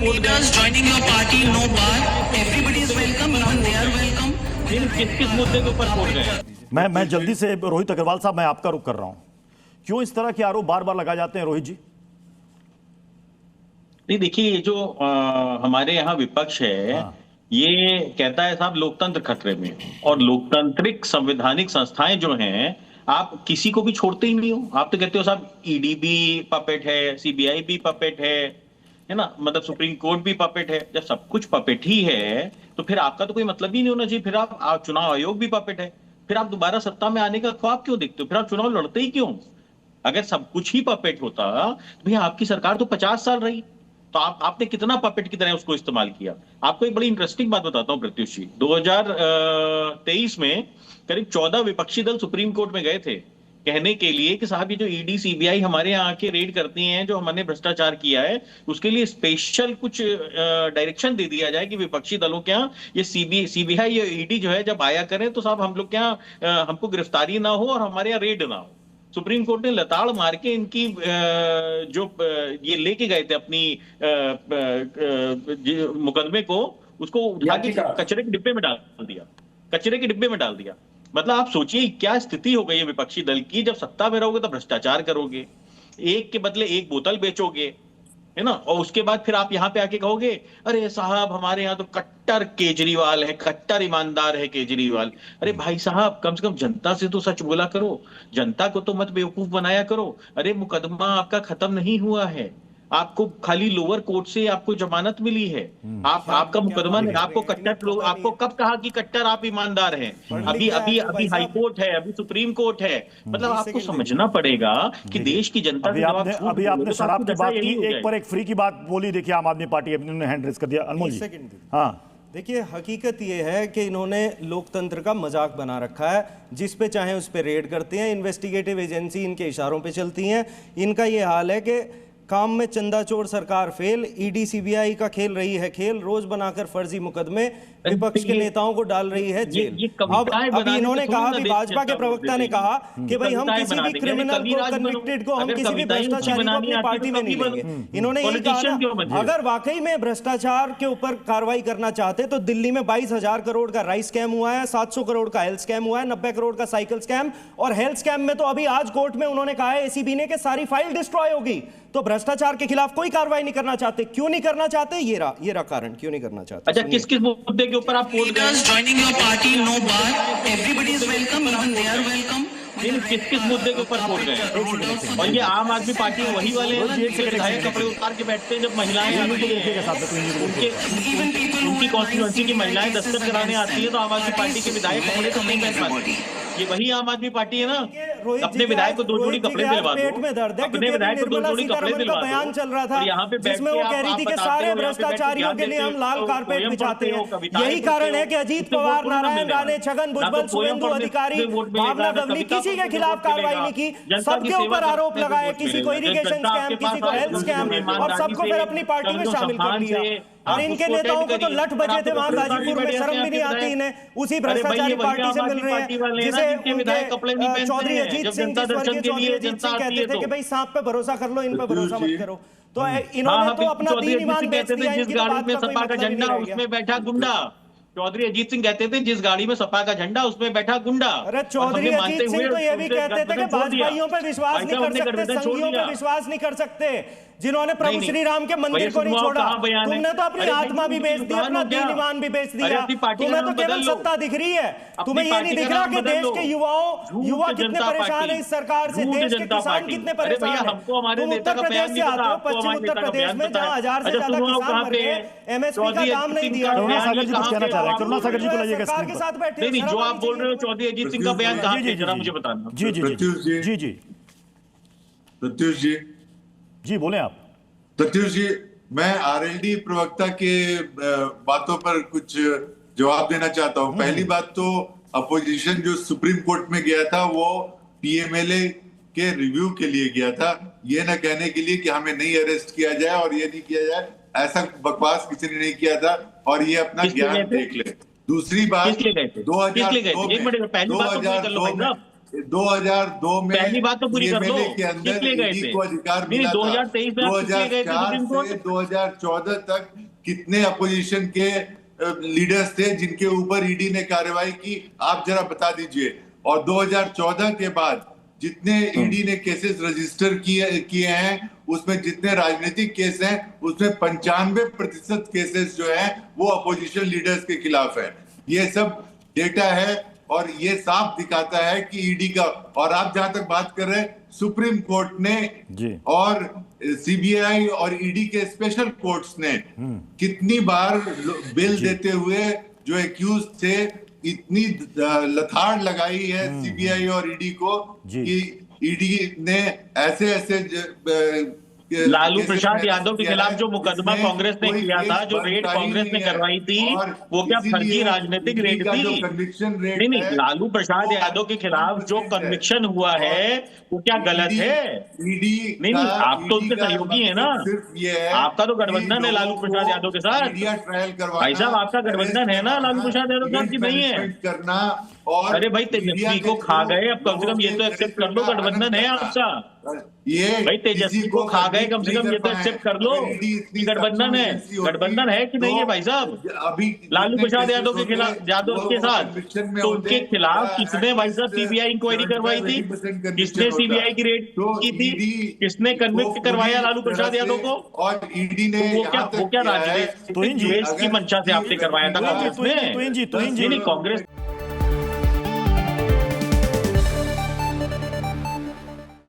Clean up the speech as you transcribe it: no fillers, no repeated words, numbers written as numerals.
Leaders joining your party, no bar. Everybody is welcome, even they are welcome. किस मुद्दे के ऊपर बोल रहे हैं? मैं जल्दी से रोहित अग्रवाल साहब, मैं आपका रुख कर रहा हूं। क्यों इस तरह के आरोप बार बार लगाए जाते हैं रोहित जी? नहीं, देखिए, ये जो हमारे यहाँ विपक्ष है, ये कहता है साहब लोकतंत्र खतरे में, और लोकतांत्रिक संवैधानिक संस्थाएं जो हैं, आप किसी को भी छोड़ते ही नहीं हो। आप तो कहते हो साहब ईडी भी पपेट है, सीबीआई भी पपेट है ना, मतलब सुप्रीम कोर्ट भी पपेट है। जब सब कुछ पपेट ही है तो फिर आपका तो कोई मतलब ही नहीं होना चाहिए। फिर आप चुनाव आयोग भी पपेट है, फिर आप दोबारा सत्ता में आने का ख्वाब क्यों देखते हो? फिर आप चुनाव लड़ते ही क्यों? अगर सब कुछ ही पपेट होता तो भैया आपकी सरकार तो 50 साल रही, तो आपने कितना पपेट की तरह उसको इस्तेमाल किया। आपको एक बड़ी इंटरेस्टिंग बात बताता हूं प्रत्युष जी, 2023 में करीब 14 विपक्षी दल सुप्रीम कोर्ट में गए थे कहने के लिए कि साहब ये जो ईडी सीबीआई हमारे यहाँ आके रेड करती हैं, जो हमने भ्रष्टाचार किया है, उसके लिए स्पेशल कुछ डायरेक्शन दे दिया जाए कि विपक्षी दलों के यहाँ ये सीबीआई या ईडी जो है जब आया करें तो साहब हम लोग के यहाँ हमको गिरफ्तारी ना हो और हमारे यहाँ रेड ना हो। सुप्रीम कोर्ट ने लताड़ मार के इनकी जो ये लेके गए थे अपनी मुकदमे को, उसको उठा के कचरे के डिब्बे में डाल दिया, कचरे के डिब्बे में डाल दिया। मतलब आप सोचिए क्या स्थिति हो गई है विपक्षी दल की। जब सत्ता में रहोगे तो भ्रष्टाचार करोगे, एक के बदले एक बोतल बेचोगे, है ना, और उसके बाद फिर आप यहाँ पे आके कहोगे अरे साहब हमारे यहाँ तो कट्टर केजरीवाल है, कट्टर ईमानदार है केजरीवाल। अरे भाई साहब, कम से कम जनता से तो सच बोला करो, जनता को तो मत बेवकूफ बनाया करो। अरे मुकदमा आपका खत्म नहीं हुआ है, आपको खाली लोअर कोर्ट से आपको जमानत मिली है। आपका मुकदमा नहीं, आपको कट्टर लोग, आपको कब कहा कि कट्टर आप ईमानदार हैं? अभी अभी अभी हाई कोर्ट है, अभी सुप्रीम कोर्ट है। मतलब आपको समझना पड़ेगा कि देश की जनता अभी आपने शराब की बात की, एक पर एक फ्री की बात बोली। देखिए आम आदमी पार्टी अपने हैंड रेज कर दिया। अनमोल जी, हाँ देखिए, हकीकत ये है कि इन्होंने लोकतंत्र का मजाक बना रखा है। जिस पे चाहे उस पे रेड करते हैं, इन्वेस्टिगेटिव एजेंसी इनके इशारों पे चलती हैं। इनका ये हाल है कि काम में चंदा चोर सरकार फेल, ईडी सीबीआई का खेल रही है खेल, रोज बनाकर फर्जी मुकदमे विपक्ष के नेताओं को डाल रही है जेल। अब अभी इन्होंने कहा भी, भाजपा के प्रवक्ता ने कहा कि भाई हम किसी भी क्रिमिनल को, कन्विक्टेड को, हम किसी भी भ्रष्टाचारी को अपनी पार्टी में नहीं लेंगे। इन्होंने यही कहा अगर वाकई में भ्रष्टाचार के ऊपर कार्रवाई करना चाहते तो दिल्ली में 22,000 करोड़ का राइस स्कैम हुआ है, 700 करोड़ का हेल्थ स्कैम हुआ है, 90 करोड़ का साइकिल स्कैम, और हेल्थ स्कैम में तो अभी आज कोर्ट में उन्होंने कहा है एसीबी ने कि सारी फाइल डिस्ट्रॉय होगी। तो भ्रष्टाचार के खिलाफ कोई कार्रवाई नहीं करना चाहते। क्यों नहीं करना चाहते? ये रहा कारण, क्यों नहीं करना चाहते। अच्छा, किस मुद्दे के ऊपर आप बोल रहे हैं? Joining your party, no bar. Everybody is welcome, even they are welcome. किस मुद्दे के ऊपर बोल रहे हैं? और ये आम आदमी पार्टी वही वाले हैं जिनके विधायक कपड़े उतार के बैठते हैं जब महिलाएं आती हैं, उनकी कॉन्स्टिट्यूएंसी की महिलाएं दस्तखत कराने आती है तो आम आदमी पार्टी के विधायक कपड़े तो नहीं पहन पाते। ये वही आम आदमी पार्टी है ना, अपने विधायक को 2 जोड़ी कपड़े दिलवा दो, पेट में दर्द है, अपने विधायक को 2 जोड़ी कपड़े दिलवा दो। बयान चल रहा था यहाँ पे जिसमें वो कह रही थी कि सारे भ्रष्टाचारियों के लिए हम लाल कारपेट बिछाते हैं। यही कारण है कि अजीत पवार, नारायण राणे, छगन भुजबल, शुभेंदु अधिकारी, भावना गवली किसी के खिलाफ कार्रवाई नहीं की, सबके ऊपर आरोप लगाए, किसी को इरिगेशन स्कैम, किसी को हेल्थ स्कैम, और सबको फिर अपनी पार्टी में शामिल कर दिया। और इनके नेताओं को तो लठ बजे थे वहां गाजीपुर में, शर्म भी नहीं आती इन्हें उसी भ्रष्टाचारी पार्टी से मिल रहे हैं जिसे चौधरी अजीत सिंह, चौधरी अजीत सिंह कहते थे कि भाई सांप पे भरोसा कर लो, इन पे भरोसा मत करो। तो इन्होंने तो अपना दीन ईमान बेच दिया। जिस गाड़ी में सपा का झंडा उसमें बैठा गुंडा, चौधरी अजीत सिंह कहते थे जिस गाड़ी में सपा का झंडा उसमें बैठा गुंडा। अरे चौधरी अजीत सिंह तो ये भी कहते थे कि भाजपाइयों पे विश्वास नहीं कर सकते, संघियों पे विश्वास नहीं कर सकते, जिन्होंने प्रभु श्री राम के मंदिर को नहीं छोड़ा। तुमने तो अपनी आत्मा भी बेच दी, अपना दीन ईमान भी बेच दिया। तुम्हें तो केवल सत्ता दिख रही है, तुम्हें ये नहीं दिख रहा कि देश के युवा कितने परेशान है इस सरकार से, देश के किसान कितने परेशान है। तुम उत्तर प्रदेश से आते हो, पश्चिम उत्तर प्रदेश में जहाँ 1000 से ज्यादा किसान मर गए, एमएसपी का दाम नहीं दिया। करुणा सागर जी को लाइएगा सरकार के साथ बैठे। नहीं, जो आप बोल रहे हो चौधरी अजीत सिंह का बयान कहाँ पे, जरा मुझे बताना। जी जी जी जी जी प्रत्युष जी जी बोले आप। प्रत्युष जी, मैं आरएलडी प्रवक्ता के बातों पर कुछ जवाब देना चाहता हूं। पहली बात तो अपोजिशन जो सुप्रीम कोर्ट में गया था वो पीएमएलए के रिव्यू के लिए गया था, ये ना कहने के लिए कि हमें नहीं अरेस्ट किया जाए और ये नहीं किया जाए। ऐसा बकवास किसी ने नहीं किया था और ये अपना ज्ञान देख ले। दूसरी बात, 2002 में 2002 में पहली बात तो पूरी कर दो, PMLA के अंदर किस लिए गए ईडी थे? को अधिकार नहीं, मिला था। 2023 में आप किस लिए गए थे 2004 सुप्रीम कोर्ट? से 2014 तक कितने अपोजिशन के लीडर्स थे जिनके ऊपर ईडी ने कार्रवाई की, आप जरा बता दीजिए। और 2014 के बाद जितने ईडी ने केसेस रजिस्टर किए हैं, उसमें जितने राजनीतिक केस हैं, उसमें 95% केसेस जो हैं वो अपोजिशन लीडर्स के खिलाफ है। ये सब डेटा है और ये साफ दिखाता है कि ईडी का। और आप जहां तक बात कर रहे हैं, सुप्रीम कोर्ट ने जी। और सीबीआई और ईडी के स्पेशल कोर्ट्स ने कितनी बार बिल देते हुए जो एक्यूज थे, इतनी लथाड़ लगाई है सीबीआई और ईडी को जी। कि ईडी ने ऐसे लालू प्रसाद यादव के खिलाफ जो मुकदमा कांग्रेस ने किया था, जो रेड कांग्रेस ने करवाई थी, वो क्या फर्जी राजनीतिक रेड थी? नहीं नहीं, लालू प्रसाद यादव के खिलाफ जो कन्विक्शन हुआ है वो क्या गलत है? ईडी नहीं, आप तो उनके सहयोगी है ना, सिर्फ ये है, आपका तो गठबंधन है लालू प्रसाद यादव के साथ। मीडिया ट्रायल करवाना, भाई साहब, आपका गठबंधन है ना लालू प्रसाद यादव के साथ कि नहीं है? करना। और अरे भाई, तेजस्वी को खा गए, अब कम से कम ये तो एक्सेप्ट कर लो गठबंधन है आपका। ये भाई, तेजस्वी को खा गए, कम से कम ये तो एक्सेप्ट कर लो कि गठबंधन है। गठबंधन है कि नहीं है भाई साहब? अभी लालू प्रसाद यादव के खिलाफ, यादव के साथ, तो उनके खिलाफ किसने भाई साहब सीबीआई इंक्वायरी करवाई थी? किसने सीबीआई की रेड की थी? किसने कन्विक्ट करवाया लालू प्रसाद यादव को? और ईडी ने वो क्या राजनीतिक द्वेष की मंशा से आपने करवाया था कांग्रेस ने? तोहिन जी नहीं, कांग्रेस